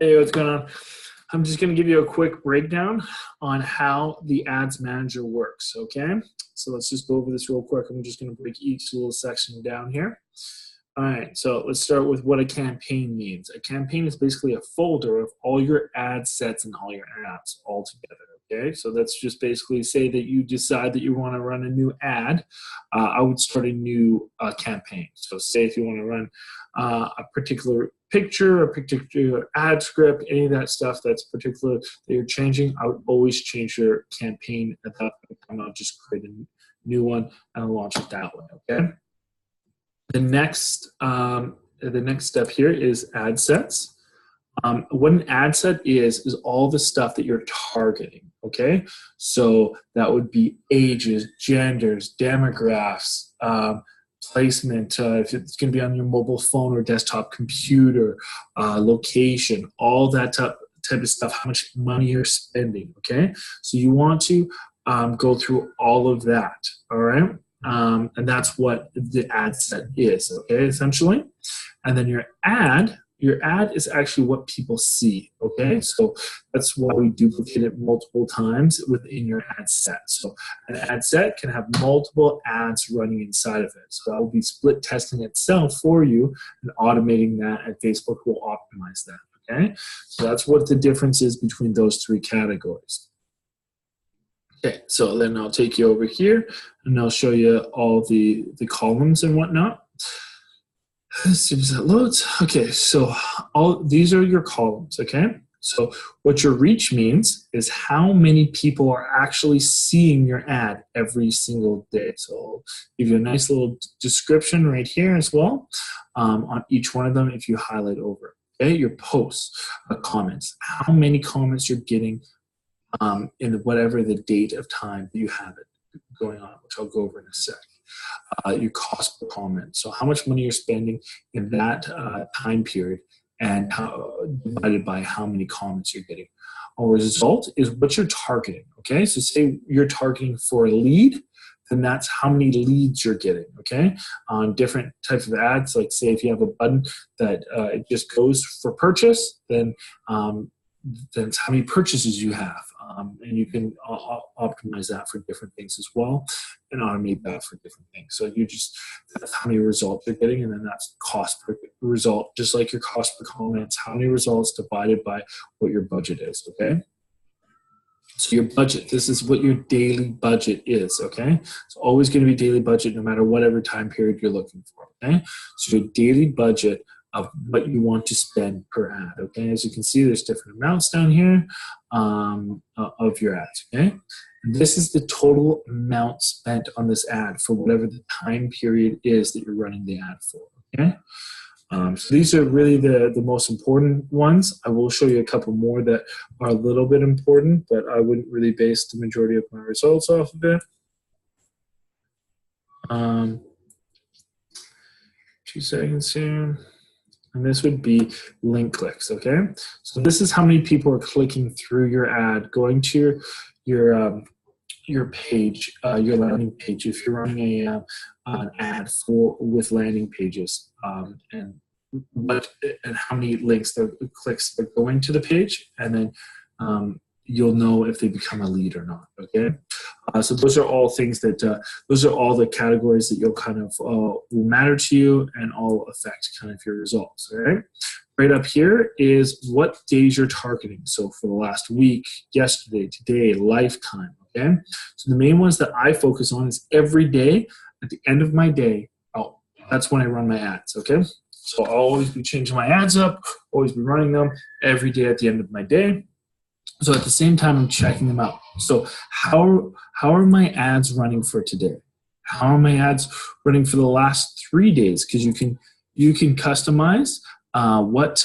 Hey, what's going on? I'm just going to give you a quick breakdown on how the Ads Manager works, okay? So let's just go over this real quick. I'm just going to break each little section down here. All right, so let's start with what a campaign means. A campaign is basically a folder of all your ad sets and all your ads all together, okay? So that's just basically say that you decide that you want to run a new ad. I would start a new campaign. So say if you want to run a particular picture, a particular ad script, any of that stuff that's particular that you're changing, I would always change your campaign at that point. I'll just create a new one and I'll launch it that way, okay? The next step here is ad sets. What an ad set is all the stuff that you're targeting, okay? So that would be ages, genders, demographics, placement, if it's going to be on your mobile phone or desktop computer, location, all that type of stuff, how much money you're spending, okay? So you want to go through all of that, all right? And that's what the ad set is, okay, essentially. And then your ad is actually what people see, okay? So that's why we duplicate it multiple times within your ad set. So an ad set can have multiple ads running inside of it. So that will be split testing itself for you and automating that, and Facebook will optimize that, okay? So that's what the difference is between those three categories. Okay, so then I'll take you over here and I'll show you all the columns and whatnot. As soon as that loads. Okay, so these are your columns, okay? So what your reach means is how many people are actually seeing your ad every single day. So I'll give you a nice little description right here as well on each one of them if you highlight over. Okay, your posts, comments, how many comments you're getting in whatever the date of time that you have it going on, which I'll go over in a sec. Your cost per comment, so how much money you're spending in that time period and divided by how many comments you're getting. A result is what you're targeting, okay? So say you're targeting for a lead, then that's how many leads you're getting, okay? On different types of ads, like say if you have a button that it just goes for purchase, then that's how many purchases you have. And you can optimize that for different things as well and automate that for different things. So that's how many results you're getting, and then that's cost per result, just like your cost per comments, how many results divided by what your budget is, okay? So your budget, this is what your daily budget is, okay? It's always going to be daily budget no matter whatever time period you're looking for, okay? So your daily budget of what you want to spend per ad, okay? As you can see, there's different amounts down here of your ads, okay? And this is the total amount spent on this ad for whatever the time period is that you're running the ad for, okay? So these are really the most important ones. I will show you a couple more that are a little bit important, but I wouldn't really base the majority of my results off of it. 2 seconds here. And this would be link clicks, okay? So this is how many people are clicking through your ad, going to your page, your landing page, if you're running an ad with landing pages, and how many clicks are going to the page, and then you'll know if they become a lead or not, okay? So those are all things that, those are all the categories that you'll kind of will matter to you and all affect kind of your results, all right? Right up here is what days you're targeting. So for the last week, yesterday, today, lifetime, okay? So the main ones that I focus on is every day, at the end of my day, that's when I run my ads, okay? So I'll always be changing my ads up, always be running them every day at the end of my day. So at the same time, I'm checking them out. So how are my ads running for today? How are my ads running for the last 3 days? Because you can customize what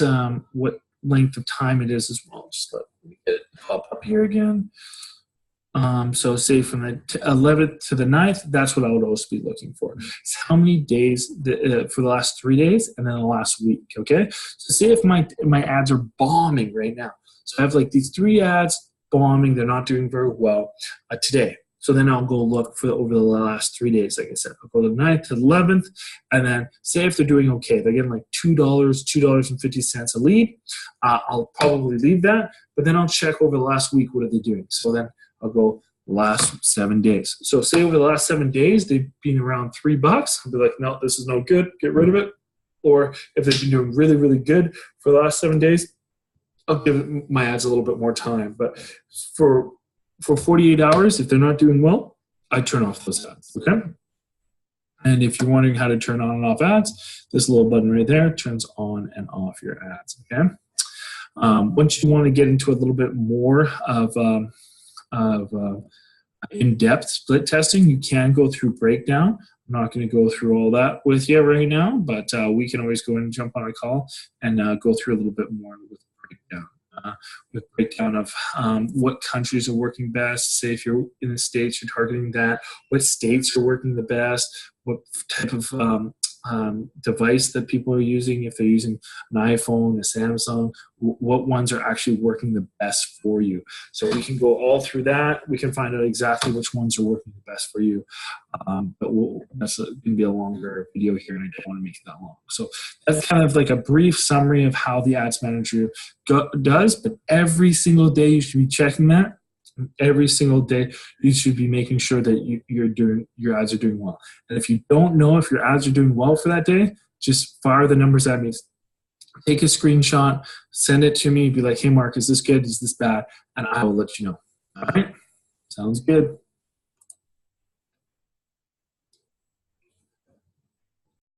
length of time it is as well. Just let me get it pop up here again. So say from the 11th to the 9th, that's what I would also be looking for. It's how many days for the last 3 days and then the last week, okay? So say if my ads are bombing right now. So I have like these 3 ads bombing, they're not doing very well today. So then I'll go look for over the last 3 days. Like I said, I'll go to the 9th to the 11th, and then say if they're doing okay, they're getting like $2.50 a lead. I'll probably leave that, but then I'll check over the last week, what are they doing? So then I'll go last 7 days. So say over the last 7 days, they've been around $3. I'll be like, no, this is no good. Get rid of it. Or if they've been doing really, really good for the last 7 days, I'll give my ads a little bit more time. But for 48 hours, if they're not doing well, I turn off those ads, okay? And if you're wondering how to turn on and off ads, this little button right there turns on and off your ads, okay? Once you want to get into a little bit more of in-depth split testing, you can go through breakdown. I'm not going to go through all that with you right now, but we can always go in and jump on a call and go through a little bit more with breakdown. With breakdown of what countries are working best. Say if you're in the States, you're targeting that. What states are working the best? What type of device that people are using? If they're using an iPhone, a Samsung, what ones are actually working the best for you? So we can go all through that. We can find out exactly which ones are working the best for you. But that's going to be a longer video here, and I don't want to make it that long. So that's kind of like a brief summary of how the Ads Manager does. But every single day you should be checking that. Every single day you should be making sure that your ads are doing well. And if you don't know if your ads are doing well for that day, just fire the numbers at me. Take a screenshot, send it to me, be like, hey Mark, is this good? Is this bad? And I will let you know. All right? Sounds good.